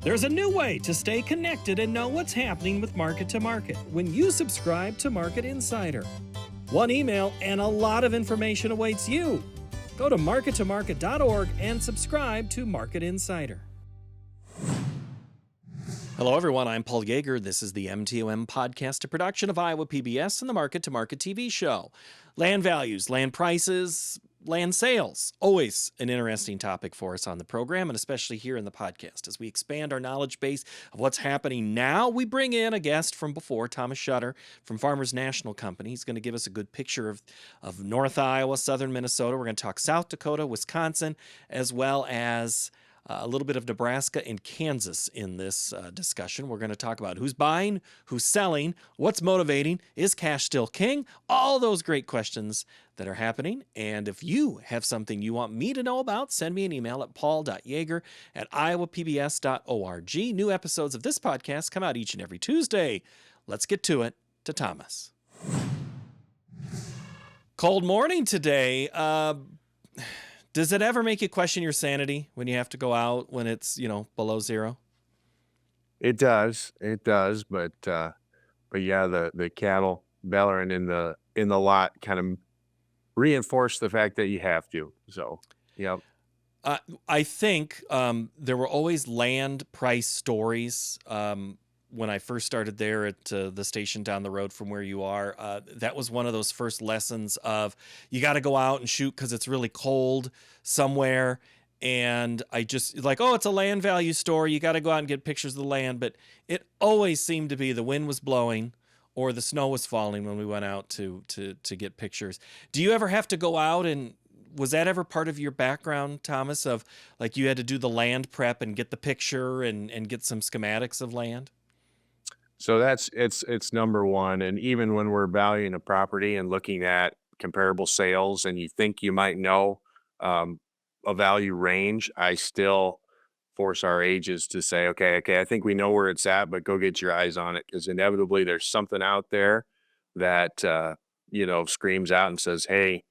There's a new way to stay connected and know what's happening with Market to Market when you subscribe to Market Insider. One email and a lot of information awaits you. Go to markettomarket.org and subscribe to Market Insider. Hello, everyone. I'm Paul Yeager. This is the MTOM podcast, a production of Iowa PBS and the Market to Market TV show. Land values, land prices, land sales, always an interesting topic for us on the program, and especially here in the podcast. As we expand our knowledge base of what's happening now, we bring in a guest from before, Thomas Schutter from Farmers National Company. He's going to give us a good picture of North Iowa, southern Minnesota. We're going to talk South Dakota, Wisconsin, as well as a little bit of Nebraska and Kansas in this discussion. We're going to talk about who's buying, who's selling, what's motivating, is cash still king? All those great questions that are happening. And if you have something you want me to know about, send me an email at paul.yeager@iowapbs.org. New episodes of this podcast come out each and every Tuesday. Let's get to it, to Thomas. Cold morning today. Does it ever make you question your sanity when you have to go out when it's, below zero? It does. But yeah, the cattle bellowing in the lot kind of reinforce the fact that you have to. So, yeah. I think there were always land price stories. When I first started there at the station down the road from where you are, that was one of those first lessons of you got to go out and shoot because it's really cold somewhere. And I just it's a land value store. You got to go out and get pictures of the land. But it always seemed to be the wind was blowing or the snow was falling when we went out to get pictures. Do you ever have to go out, and was that ever part of your background, Thomas, of you had to do the land prep and get the picture and get some schematics of land? So it's number one. And even when we're valuing a property and looking at comparable sales and you think you might know a value range, I still force our agents to say, okay, I think we know where it's at, but go get your eyes on it, because inevitably there's something out there that, screams out and says, hey,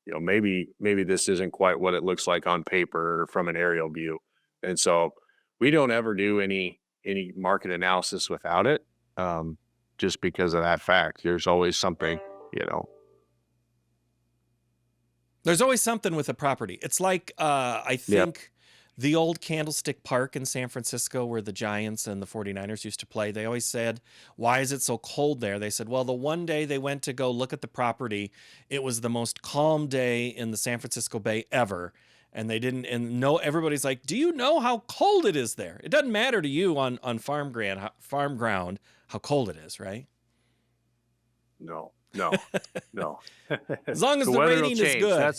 maybe this isn't quite what it looks like on paper or from an aerial view. And so we don't ever do any market analysis without it. Just because of that fact. There's always something, There's always something with a property. It's like, I think the old Candlestick Park in San Francisco where the Giants and the 49ers used to play, they always said, why is it so cold there? They said, well, the one day they went to go look at the property, it was the most calm day in the San Francisco Bay ever. And they didn't, everybody's like, do you know how cold it is there? It doesn't matter to you on farm ground how cold it is, right? No. As long as the rating is good.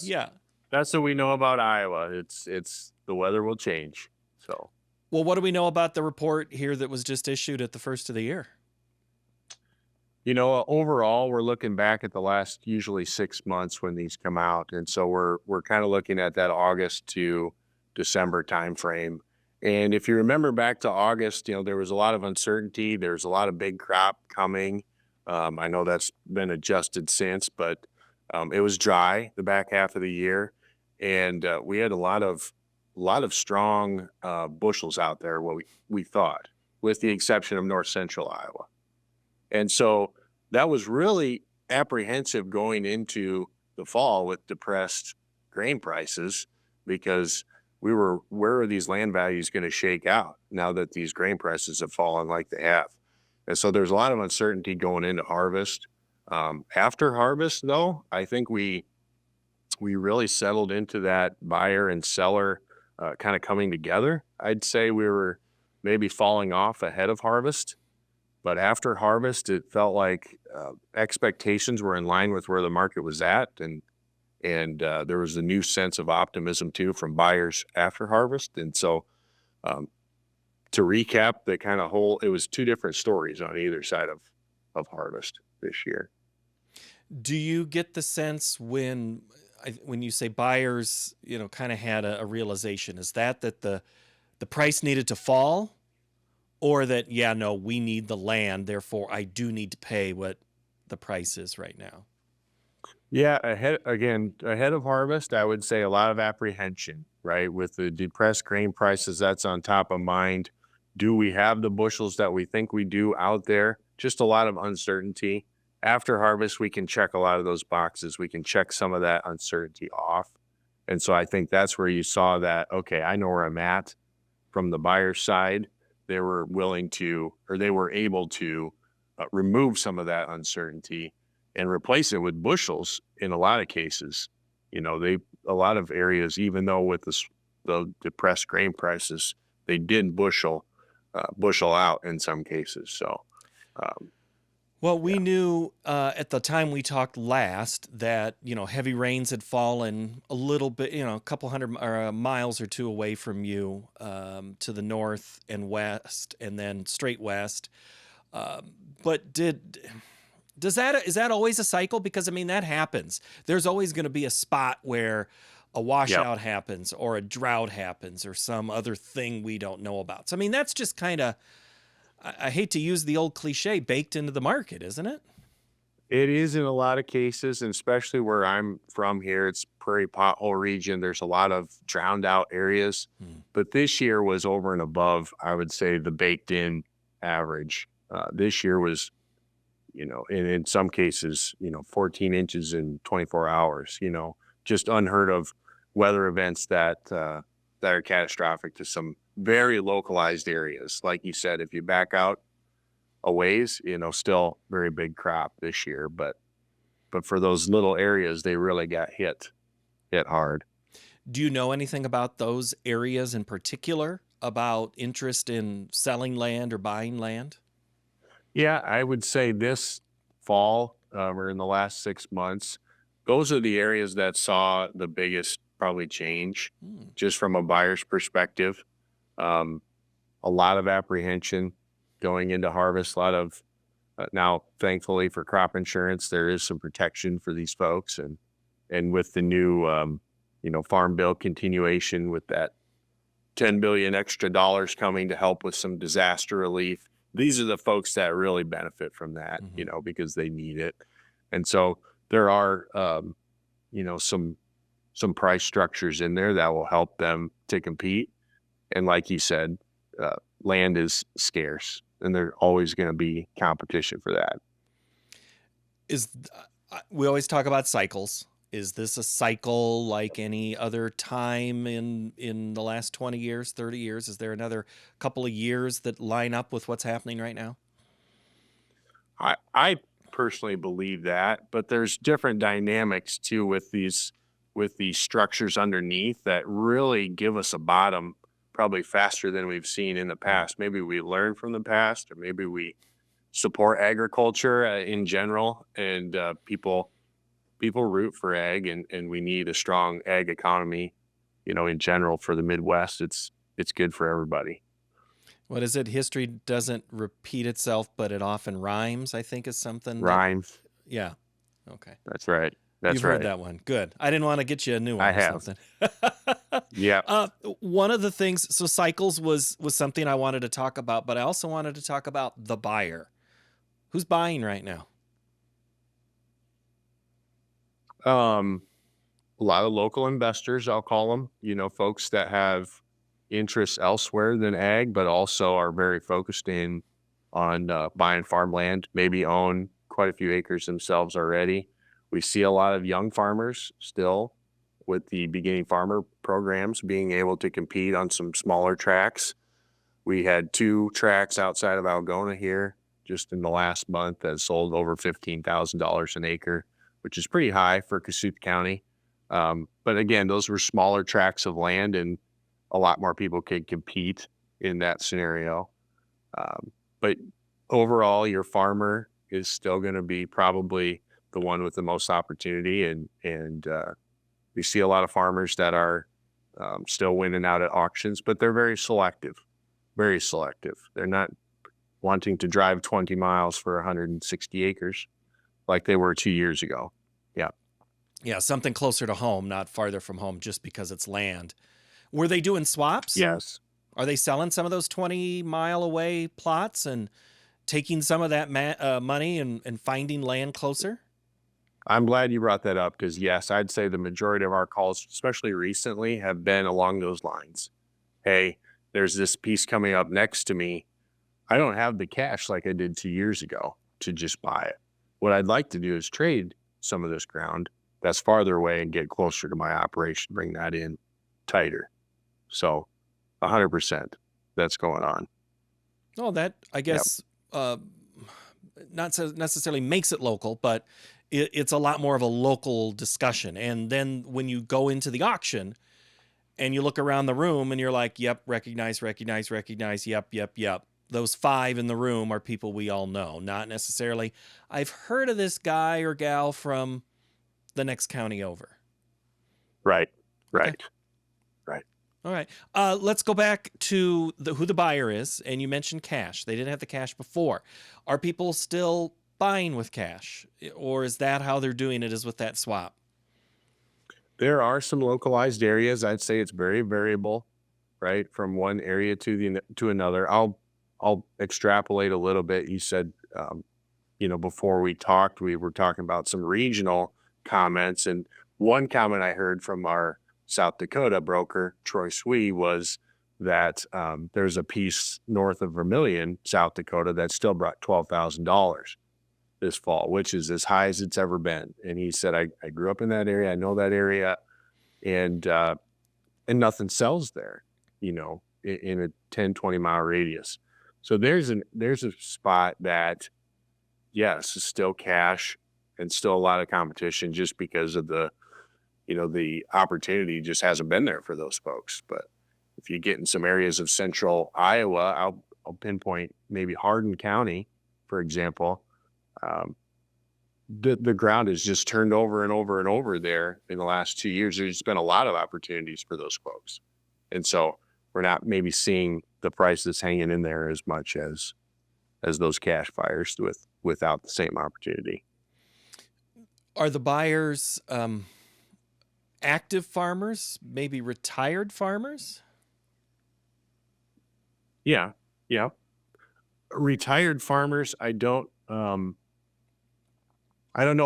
That's what we know about Iowa. It's the weather will change. So, well, what do we know about the report here that was just issued at the first of the year? Overall, we're looking back at the last usually 6 months when these come out. And so we're kind of looking at that August to December timeframe. And if you remember back to August, there was a lot of uncertainty. There's a lot of big crop coming. I know that's been adjusted since, but it was dry the back half of the year. And we had a lot of strong bushels out there, what we thought, with the exception of north central Iowa. And so that was really apprehensive going into the fall with depressed grain prices, because we were, where are these land values going to shake out now that these grain prices have fallen like they have? And so there's a lot of uncertainty going into harvest. After harvest, though, I think we really settled into that buyer and seller kind of coming together. I'd say we were maybe falling off ahead of harvest. But after harvest, it felt like expectations were in line with where the market was at, and there was a new sense of optimism too from buyers after harvest. And so, to recap, the kind of it was two different stories on either side of harvest this year. Do you get the sense when you say buyers, kind of had a realization, is that the price needed to fall? Or that, we need the land, therefore I do need to pay what the price is right now? Yeah, ahead of harvest, I would say a lot of apprehension, right? With the depressed grain prices, that's on top of mind. Do we have the bushels that we think we do out there? Just a lot of uncertainty. After harvest, we can check a lot of those boxes. We can check some of that uncertainty off. And so I think that's where you saw that, okay, I know where I'm at from the buyer's side. They were willing to, or they were able to remove some of that uncertainty and replace it with bushels in a lot of cases. A lot of areas, even though with the depressed grain prices, they did bushel out in some cases. So, um, Well, we yeah, knew at the time we talked last that, heavy rains had fallen a little bit, a couple hundred or miles or two away from you, to the north and west, and then straight west. Um, but is that always a cycle? Because I mean, that happens. There's always going to be a spot where a yep, washout happens or a drought happens or some other thing we don't know about. So I mean, that's just kind of, I hate to use the old cliche, baked into the market, isn't it? it is in a lot of cases, and especially where I'm from here. It's prairie pothole region. There's a lot of drowned out areas, Hmm. but this year was over and above, I would say, the baked in average. This year was, in some cases, 14 inches in 24 hours, just unheard of weather events that are catastrophic to some very localized areas. Like you said, if you back out a ways, still very big crop this year, but for those little areas, they really got hit hard. Do you know anything about those areas in particular, about interest in selling land or buying land? Yeah, I would say this fall, or in the last 6 months, those are the areas that saw the biggest probably change, Hmm. just from a buyer's perspective. Um, a lot of apprehension going into harvest. A lot of now, thankfully for crop insurance, there is some protection for these folks, and with the new farm bill continuation with that 10 billion extra dollars coming to help with some disaster relief. These are the folks that really benefit from that, Hmm. because they need it. And so there are, some price structures in there that will help them to compete. And like you said, land is scarce, and there's always going to be competition for that. Is We always talk about cycles. Is this a cycle like any other time in the last 20 years, 30 years? Is there another couple of years that line up with what's happening right now? I personally believe that, but there's different dynamics too with these structures underneath that really give us a bottom probably faster than we've seen in the Mm. past. Maybe we learn from the past, or maybe we support agriculture in general, and people root for ag, and we need a strong ag economy. In general for the Midwest, it's good for everybody. What is it? History doesn't repeat itself, but it often rhymes, I think is something that, Rhymes. yeah. Okay. That's right. You've That's heard right. that one. Good. I didn't want to get you a new I one or have. something. Yeah. uh, One of the things, so cycles was something I wanted to talk about, but I also wanted to talk about the buyer. Who's buying right now? Um, a lot of local investors, I'll call them, folks that have interests elsewhere than ag, but also are very focused in on buying farmland, maybe own quite a few acres themselves already. We see a lot of young farmers still with the beginning farmer programs being able to compete on some smaller tracks. We had two tracks outside of Algona here just in the last month that sold over $15,000 an acre, which is pretty high for Cassuth County. But again, those were smaller tracts of land, and a lot more people could compete in that scenario. But overall, your farmer is still going to be probably the one with the most opportunity, and we see a lot of farmers that are still winning out at auctions, but they're very selective, very selective. They're not wanting to drive 20 miles for 160 acres like they were 2 years ago. Yeah. Yeah, something closer to home, not farther from home, just because it's land. Were they doing swaps? Yes. Are they selling some of those 20-mile away plots and taking some of that money and finding land closer? I'm glad you brought that up because, yes, I'd say the majority of our calls, especially recently, have been along those lines. Hey, there's this piece coming up next to me. I don't have the cash like I did 2 years ago to just buy it. What I'd like to do is trade some of this ground that's farther away and get closer to my operation, bring that in tighter. So 100% that's going on. Oh, that, I Yep. guess, uh, not necessarily makes it local, but it's a lot more of a local discussion. And then when you go into the auction and you look around the room and you're like, yep, recognize, recognize, recognize, yep, yep, yep. Those 5 in the room are people we all know, not necessarily, I've heard of this guy or gal from the next county over. Right. Okay. Right. Right. All right. Let's go back to who the buyer is. And you mentioned cash. They didn't have the cash before. Are people still buying with cash? Or is that how they're doing it, is with that swap? There are some localized areas. I'd say it's very variable, right, from one area to another. I'll extrapolate a little bit. You said, before we talked, we were talking about some regional comments, and one comment I heard from our South Dakota broker, Troy Swee, was that there's a piece north of Vermilion, South Dakota, that still brought $12,000 this fall, which is as high as it's ever been. And he said, I grew up in that area. I know that area, and nothing sells there, in a 10, 20-mile radius. So there's a spot that, yes, is still cash and still a lot of competition just because of the opportunity just hasn't been there for those folks. But if you get in some areas of central Iowa, I'll pinpoint maybe Hardin County, for example. Um, the ground has just turned over and over and over there in the last 2 years. There's been a lot of opportunities for those folks. And so we're not maybe seeing the prices hanging in there as much as those cash buyers without the same opportunity. Are the buyers active farmers, maybe retired farmers? Yeah. Yeah. Retired farmers, I don't know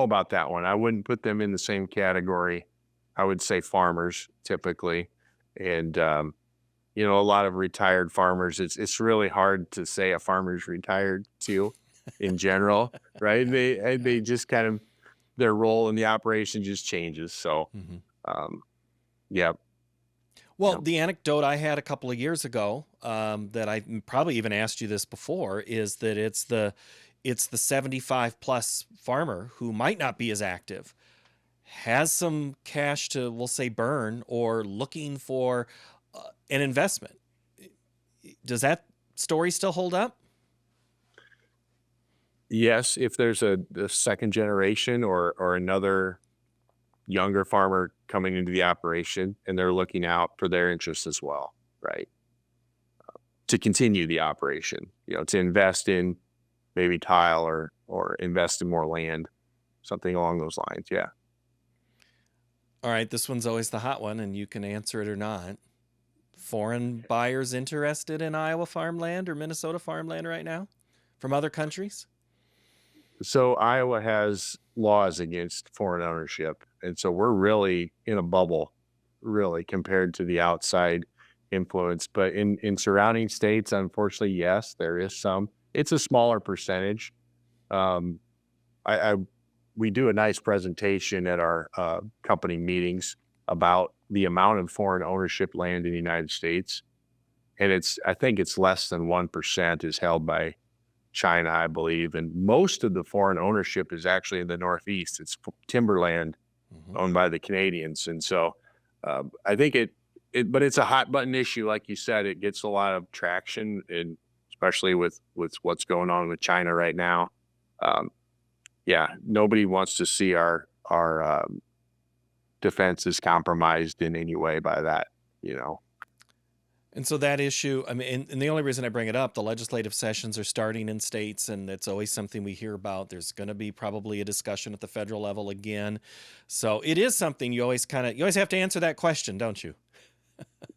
about that one. I wouldn't put them in the same category. I would say farmers typically. And a lot of retired farmers, it's really hard to say a farmer's retired too in general, right? They just kind of, their role in the operation just changes. So, Mm-hmm. yeah. Well, Yeah. the anecdote I had a couple of years ago, that I probably even asked you this before, is that it's the 75 plus farmer who might not be as active, has some cash to, we'll say, burn, or looking for an investment. Does that story still hold up? Yes, if there's a second generation or another younger farmer coming into the operation and they're looking out for their interests as well, right? To continue the operation, to invest in maybe tile or invest in more land, something along those lines. Yeah. All right, this one's always the hot one, and you can answer it or not. Foreign buyers interested in Iowa farmland or Minnesota farmland right now from other countries? So Iowa has laws against foreign ownership. And so we're really in a bubble, really, compared to the outside influence. But in surrounding states, unfortunately, yes, there is some. It's a smaller percentage. Um, I we do a nice presentation at our company meetings about the amount of foreign ownership land in the United States, and I think it's less than 1% is held by China, I believe, and most of the foreign ownership is actually in the Northeast. It's timberland Mm-hmm. owned by the Canadians, and so I think but it's a hot button issue, like you said. It gets a lot of traction, and especially with what's going on with China right now. Um, yeah, nobody wants to see our defense is compromised in any way by that. You know. And so that issue, I mean, and the only reason I bring it up, the legislative sessions are starting in states, and it's always something we hear about. There's going to be probably a discussion at the federal level again. So it is something you always have to answer that question, don't you?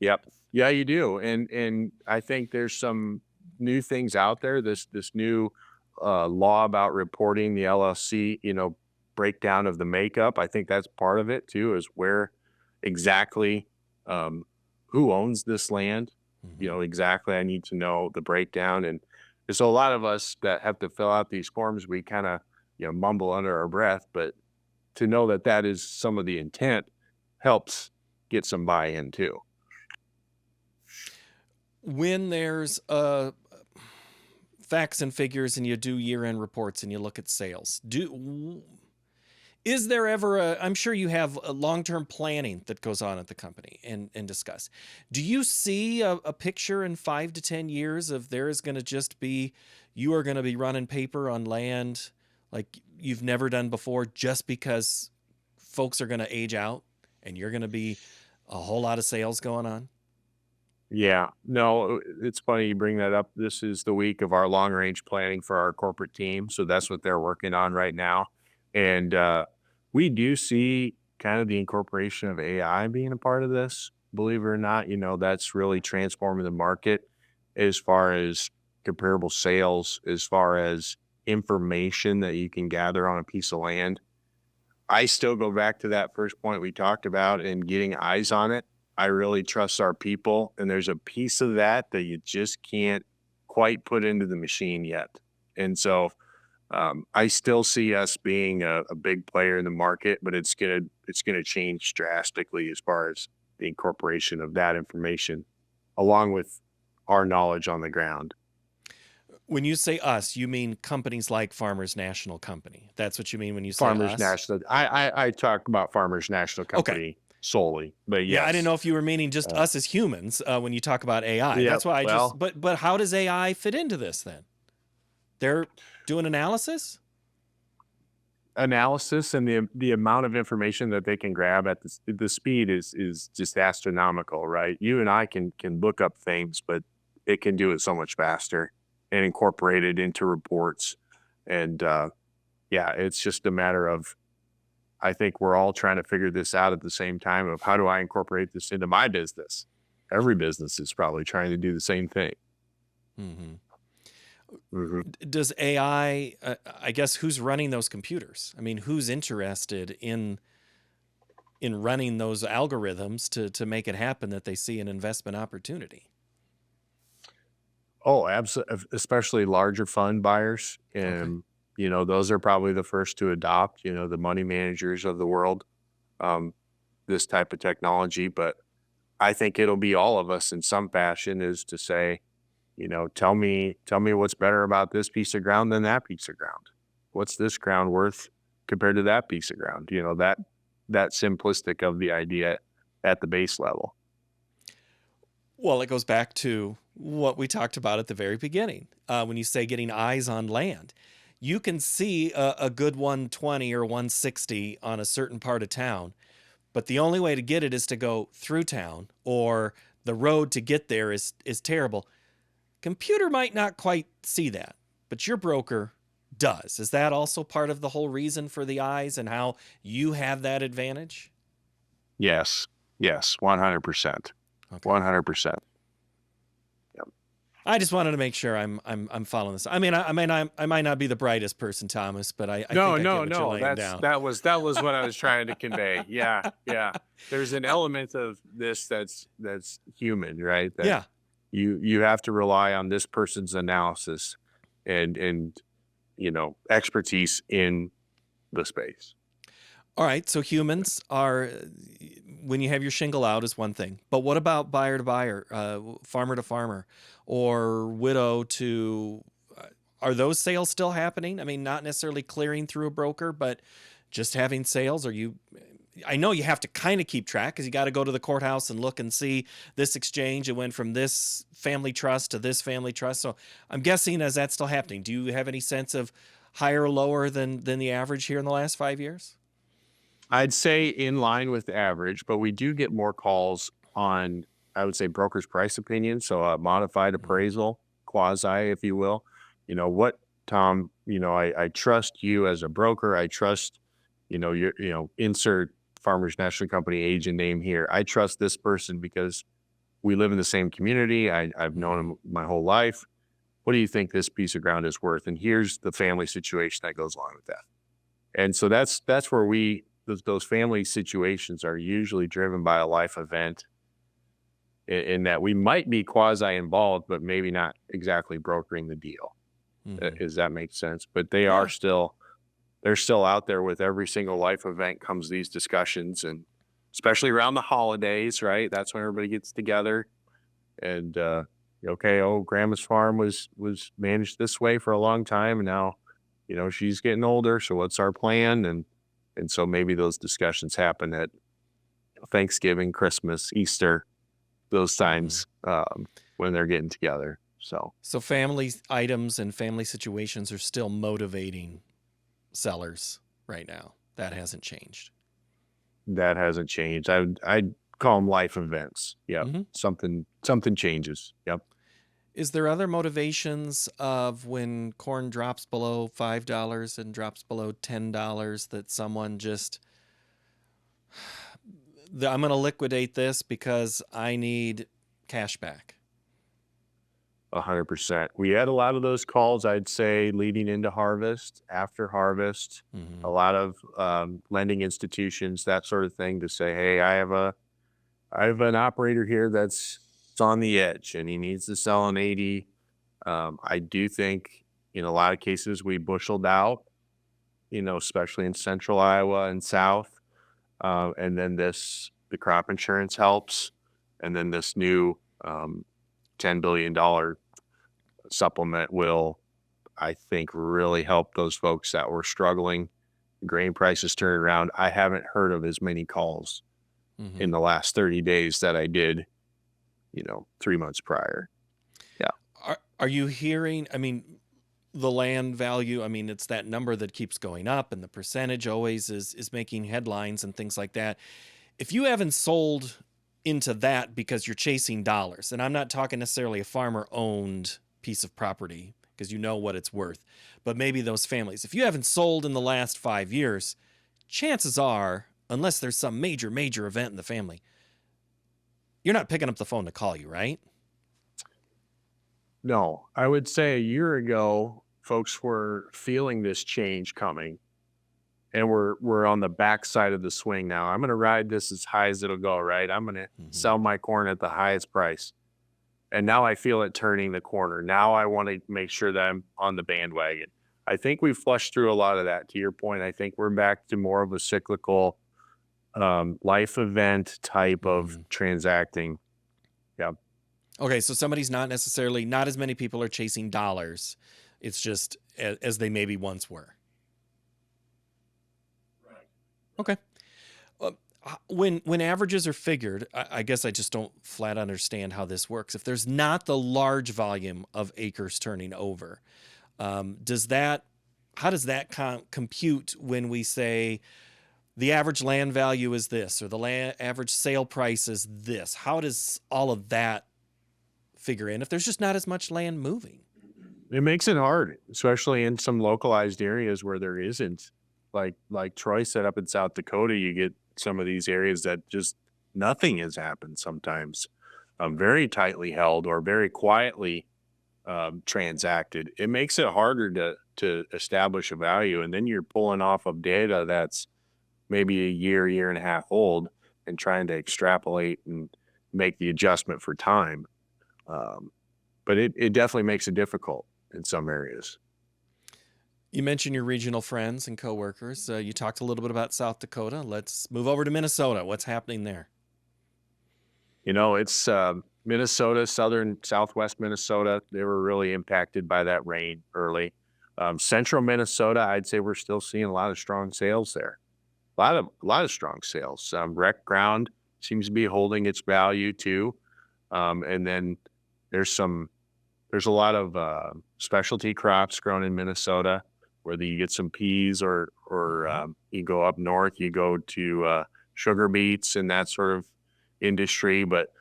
Yep. Yeah, you do. And I think there's some new things out there. This new law about reporting the LLC, breakdown of the makeup. I think that's part of it too, is where exactly um, who owns this land, Mhm. exactly. I need to know the breakdown. And so a lot of us that have to fill out these forms, we kind of, mumble under our breath, but to know that that is some of the intent helps get some buy-in too. When there's facts and figures and you do year-end reports and you look at sales, is there ever I'm sure you have a long-term planning that goes on at the company and discuss. Do you see a picture in 5 to 10 years of there is going to just be, you are going to be running paper on land like you've never done before just because folks are going to age out and you're going to be a whole lot of sales going on? Yeah, no, it's funny you bring that up. This is the week of our long range planning for our corporate team. So that's what they're working on right now. And we do see kind of the incorporation of AI being a part of this. Believe it or not, that's really transforming the market as far as comparable sales, as far as information that you can gather on a piece of land. I still go back to that first point we talked about and getting eyes on it. I really trust our people, and there's a piece of that that you just can't quite put into the machine yet. And so I still see us being a big player in the market, but it's gonna change drastically as far as the incorporation of that information, along with our knowledge on the ground. When you say us, you mean companies like Farmers National Company. That's what you mean when you say Farmers us? National. I talk about Farmers National Okay. Company solely, but Yeah, I didn't yes. know if you were meaning just Uh, us as humans when you talk about AI. Yep. That's why I just, Well, but how does AI fit into this then? They're doing analysis? analysis and the amount of information that they can grab at the speed is just astronomical, right? You and I can look up things, but it can do it so much faster and incorporate it into reports. And yeah, it's just a matter of I think we're all trying to figure this out at the same time of how do I incorporate this into my business? Every business is probably trying to do the same thing. Hmm. Mhm. Does AI, I guess, who's running those computers? I mean, who's interested in running those algorithms to make it happen that they see an investment opportunity? Oh, absolutely, especially larger fund buyers, Okay. and, those are probably the first to adopt, the money managers of the world, um, this type of technology, but I think it'll be all of us in some fashion is to say, tell me what's better about this piece of ground than that piece of ground. What's this ground worth compared to that piece of ground? That simplistic of the idea at the base level. Well, it goes back to what we talked about at the very beginning. When you say getting eyes on land, you can see a good 120 or 160 on a certain part of town, but the only way to get it is to go through town, or the road to get there is terrible. Computer might not quite see that, but your broker does. Is that also part of the whole reason for the eyes and how you have that advantage? Yes. Yes. 100%. Okay. 100%. I just wanted to make sure I'm following this. I mean, I might not be the brightest person, Thomas, but I No, think I get no, what you're no. laying That's down. that was what I was trying to convey. Yeah, yeah. There's an element of this that's human, right? That Yeah. you have to rely on this person's analysis and expertise in the space. All right. So humans are, when you have your shingle out is one thing, but what about buyer to buyer, farmer to farmer, or widow to? Are those sales still happening? I mean, not necessarily clearing through a broker, but just having sales. Are you? I know you have to kind of keep track because you got to go to the courthouse and look and see this exchange. It went from this family trust to this family trust. So I'm guessing as that's still happening. Do you have any sense of higher or lower than the average here in the last 5 years? I'd say in line with the average, but we do get more calls on, I would say, broker's price opinion. So a modified Mhm. appraisal, quasi, if you will. What, Tom, I trust you as a broker. I trust, insert Farmers National Company agent name here. I trust this person because we live in the same community. I've known Mhm. him my whole life. What do you think this piece of ground is worth? And here's the family situation that goes along with that. And so that's where those family situations are usually driven by a life event. in that we might be quasi involved, but maybe not exactly brokering the deal. Hmm. Does that make sense? But Yeah. they're still out there with every single life event comes these discussions, and especially around the holidays, right? That's when everybody gets together and okay, oh, grandma's farm was managed this way for a long time, and now, she's getting older, so what's our plan? And so maybe those discussions happen at Thanksgiving, Christmas, Easter, those Hmm. times when they're getting together. So So family items and family situations are still motivating sellers right now. That hasn't changed. that hasn't changed. I'd call them life events. Yep. Hmm. Something changes. Yep. Is there other motivations of when corn drops below $5 and drops below $10 that someone just, I'm going to liquidate this because I need cash back? 100%. We had a lot of those calls, I'd say, leading into harvest, after harvest, a Hmm. lot of lending institutions, that sort of thing, to say, hey, I have an operator here it's on the edge and he needs to sell an 80. I do think in a lot of cases we busheled out, especially in central Iowa and south. And then the crop insurance helps. And then this new $10 billion supplement will, I think, really help those folks that were struggling. Grain prices turned around. I haven't heard of as many calls Hmm. in the last 30 days that I did, 3 months prior. Yeah. Are you hearing? I mean, the land value. I mean, it's that number that keeps going up, and the percentage always is making headlines and things like that. If you haven't sold into that because you're chasing dollars, and I'm not talking necessarily a farmer owned piece of property because you know what it's worth, but maybe those families. If you haven't sold in the last 5 years, chances are, unless there's some major event in the family, you're not picking up the phone to call you, right? No, I would say a year ago, folks were feeling this change coming, and we're on the backside of the swing now. I'm going to ride this as high as it'll go, right? I'm going to Hmm. sell my corn at the highest price. And now I feel it turning the corner. Now I want to make sure that I'm on the bandwagon. I think we've flushed through a lot of that. To your point, I think we're back to more of a cyclical life event type of Hmm. transacting. Yeah. Okay, so somebody's not as many people are chasing dollars. It's just as they maybe once were. Okay. Uh, when averages are figured, I guess I just don't flat understand how this works. If there's not the large volume of acres turning over, does that how does that compute when we say the average land value is this or the average sale price is this? How does all of that figure in if there's just not as much land moving? It makes it hard, especially in some localized areas where there isn't. Like Troy said up in South Dakota, you get some of these areas that just nothing has happened sometimes. Very tightly held or very quietly transacted. It makes it harder to establish a value, and then you're pulling off of data that's maybe a year and a half old, and trying to extrapolate and make the adjustment for time. Um, but it definitely makes it difficult in some areas. You mentioned your regional friends and coworkers. You talked a little bit about South Dakota. Let's move over to Minnesota. What's happening there? It's Minnesota, southern, southwest Minnesota. They were really impacted by that rain early. Central Minnesota, I'd say we're still seeing a lot of strong sales there. A lot of strong sales. Rec ground seems to be holding its value too. And then there's there's a lot of specialty crops grown in Minnesota, whether you get some peas or Hmm. you go up north, you go to sugar beets and that sort of industry, but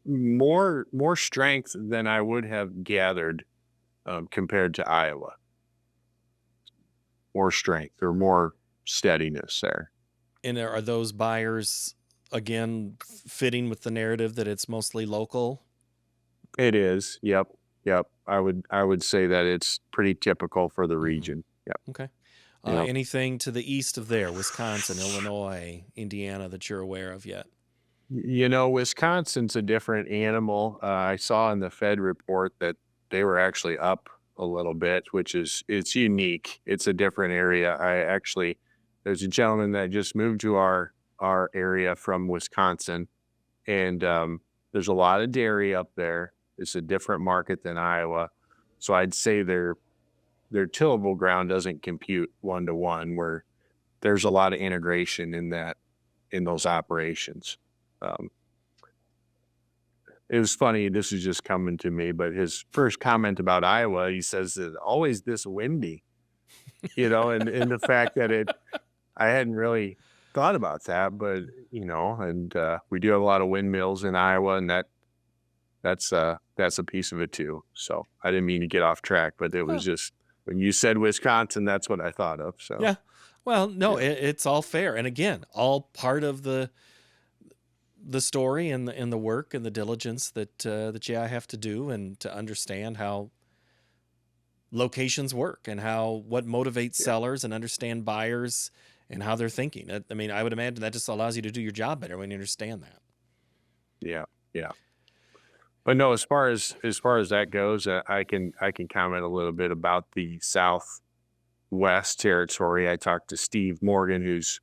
more strength than I would have gathered compared to Iowa. More strength or more steadiness there. And are those buyers again fitting with the narrative that it's mostly local? It is. Yep. Yep. I would say that it's pretty typical for the Hmm. region. Yep. Okay. Yep. Anything to the east of there, Wisconsin, Illinois, Indiana, that you're aware of yet? Wisconsin's a different animal. I saw in the Fed report that they were actually up a little bit, which it's unique. It's a different area. There's a gentleman that just moved to our area from Wisconsin, and there's a lot of dairy up there. It's a different market than Iowa, so I'd say their tillable ground doesn't compute 1 to 1. Where there's a lot of integration in those operations. Um, It was funny, this is just coming to me, but his first comment about Iowa, he says, "It's always this windy," and the fact that I hadn't really thought about that, but, we do have a lot of windmills in Iowa, and that's a piece of it too. So I didn't mean to get off track, but it Huh. was just when you said Wisconsin, that's what I thought of. So Yeah. Well, no, yeah, it's all fair, and again, all part of the story and the work and the diligence that I have to do and to understand how locations work and how what motivates yeah, sellers and understand buyers and how they're thinking. I mean, I would imagine that just allows you to do your job better when you understand that. yeah, yeah. But no, as far as that goes, I can comment a little bit about the Southwest territory. I talked to Steve Morgan, who's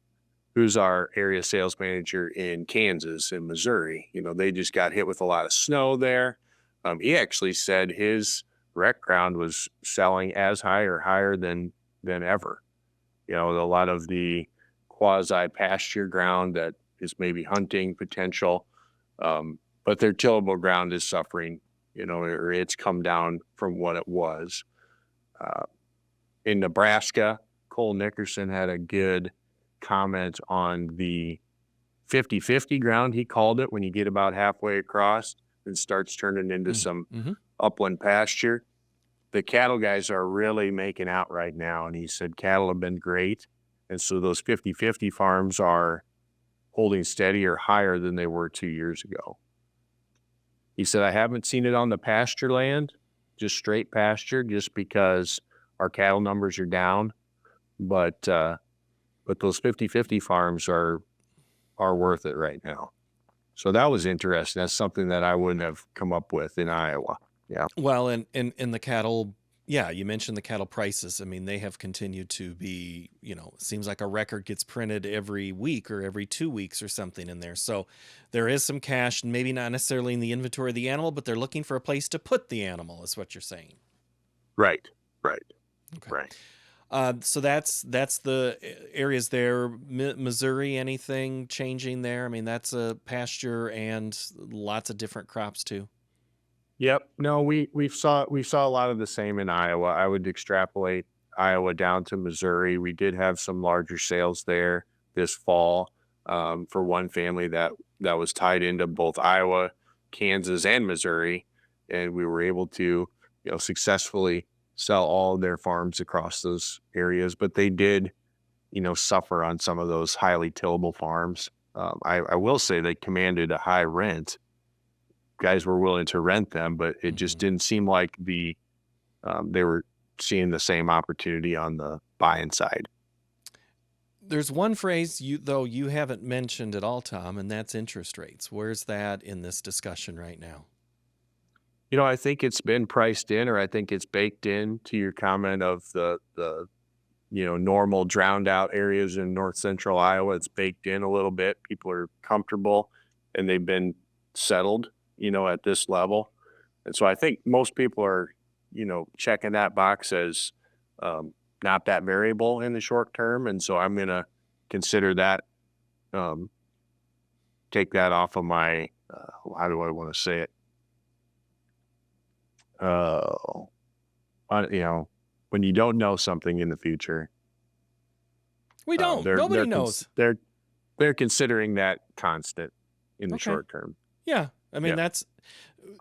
our area sales manager in Kansas and Missouri. They just got hit with a lot of snow there. He actually said his rec ground was selling as high or higher than ever. A lot of the quasi pasture ground that is maybe hunting potential, but their tillable ground is suffering. Or it's come down from what it was. Uh, in Nebraska, Cole Nickerson had a good comment on the 50-50 ground, he called it, when you get about halfway across and starts turning into some Mm-hmm. upland pasture. The cattle guys are really making out right now, and he said cattle have been great, and so those 50-50 farms are holding steady or higher than they were 2 years ago. He said, "I haven't seen it on the pasture land, just straight pasture, just because our cattle numbers are down, but those 50-50 farms are worth it right now." So that was interesting. That's something that I wouldn't have come up with in Iowa. Yeah. Well, and the cattle, yeah, you mentioned the cattle prices. I mean, they have continued to be, it seems like a record gets printed every week or every 2 weeks or something in there. So there is some cash, maybe not necessarily in the inventory of the animal, but they're looking for a place to put the animal, is what you're saying. Right. Right. Okay. Right. So that's the areas there. Missouri, anything changing there? I mean, that's a pasture and lots of different crops too. Yep. No, we saw a lot of the same in Iowa. I would extrapolate Iowa down to Missouri. We did have some larger sales there this fall, for one family that was tied into both Iowa, Kansas, and Missouri, and we were able to, successfully sell all of their farms across those areas. But they did, suffer on some of those highly tillable farms. I will say they commanded a high rent. Guys were willing to rent them, but it just Hmm. didn't seem like they were seeing the same opportunity on the buying side. There's one phrase you haven't mentioned at all, Tom, and that's interest rates. Where's that in this discussion right now? I think it's been priced in, or I think it's baked in to your comment of the normal drowned out areas in north central Iowa. It's baked in a little bit. People are comfortable and they've been settled, at this level. And so I think most people are, checking that box as, not that variable in the short term. And so I'm going to consider that, um, take that off of my, how do I want to say it? Uh, when you don't know something in the future, We don't. they're Nobody they're knows. they're considering that constant in the Okay. short term. Yeah. I mean, Yeah,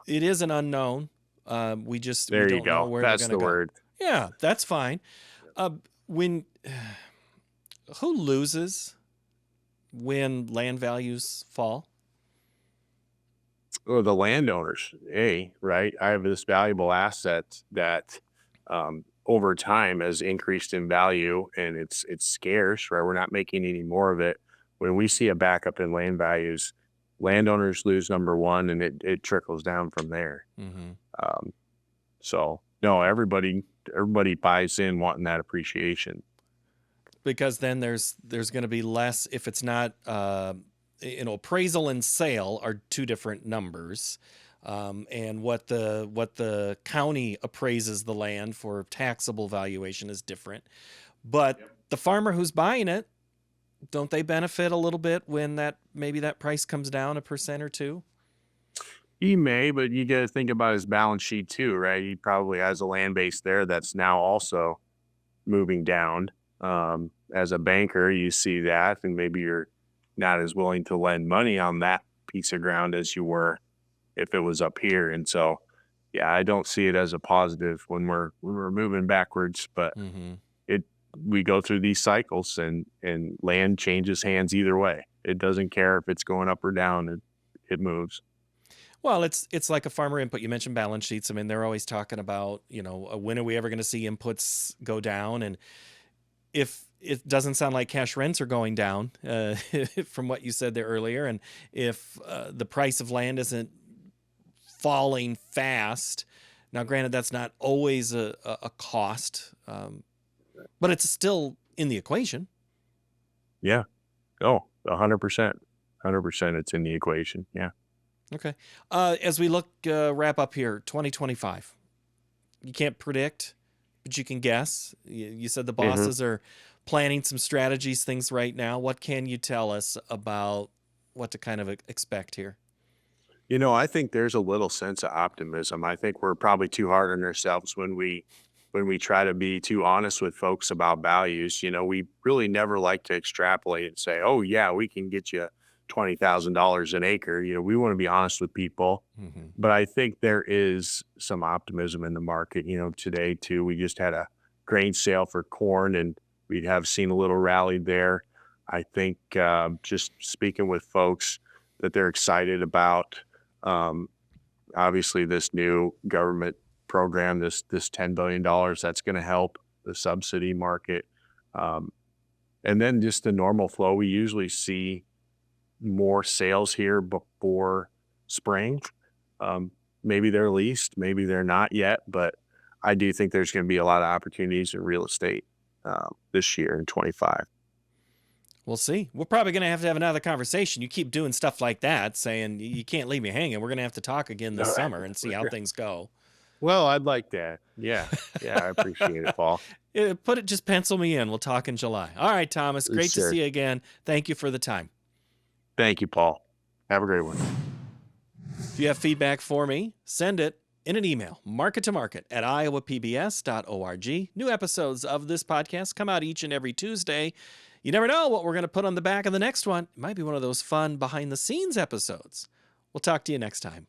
it is an unknown. We there you don't know go. where they're That's going to the go. word. Yeah, that's fine. Yeah. When who loses when land values fall? Well, the landowners, right? I have this valuable asset that, over time has increased in value, and it's scarce, right? We're not making any more of it. When we see a backup in land values, landowners lose number one, and it trickles down from there. Mm-hmm. So no, everybody buys in wanting that appreciation. Because then there's going to be less if it's not appraisal and sale are two different numbers, and what the county appraises the land for taxable valuation is different. But the farmer who's buying it, don't they benefit a little bit when maybe that price comes down 1% or 2%? He may, but you got to think about his balance sheet too, right? He probably has a land base there that's now also moving down. As a banker, you see that, and maybe you're not as willing to lend money on that piece of ground as you were if it was up here. And so, yeah, I don't see it as a positive when we're moving backwards, but Mm-hmm. we go through these cycles, and land changes hands either way. It doesn't care if it's going up or down. It moves. Well, it's like a farmer input. You mentioned balance sheets. I mean, they're always talking about, when are we ever going to see inputs go down? And if it doesn't sound like cash rents are going down from what you said there earlier, and if the price of land isn't falling fast, now granted, that's not always a cost, but it's still in the equation. Yeah. Oh, 100%. 100% it's in the equation. Yeah. Okay. As we wrap up here, 2025, you can't predict, but you can guess. You said the bosses are planning some strategies, things right now. What can you tell us about what to kind of expect here? I think there's a little sense of optimism. I think we're probably too hard on ourselves when we try to be too honest with folks about values. We really never like to extrapolate and say, "Oh yeah, we can get you $20,000 an acre." We want to be honest with people. Mm-hmm. But I think there is some optimism in the market. Today too, we just had a grain sale for corn, and we have seen a little rally there. I think just speaking with folks that they're excited about, obviously this new government program, this $10 billion, that's going to help the subsidy market. And then just the normal flow. We usually see more sales here before spring. Maybe they're leased, maybe they're not yet, but I do think there's going to be a lot of opportunities in real estate this year in 25. We'll see. We're probably going to have another conversation. You keep doing stuff like that, saying you can't leave me hanging. We're going to have to talk again this summer and see how things go. Well, I'd like that. Yeah. Yeah. I appreciate it, Paul. Just pencil me in. We'll talk in July. All right, Thomas. Great to see you again. Thank you for the time. Thank you, Paul. Have a great one. If you have feedback for me, send it in an email, markettomarket@iowapbs.org. New episodes of this podcast come out each and every Tuesday. You never know what we're going to put on the back of the next one. It might be one of those fun behind-the-scenes episodes. We'll talk to you next time.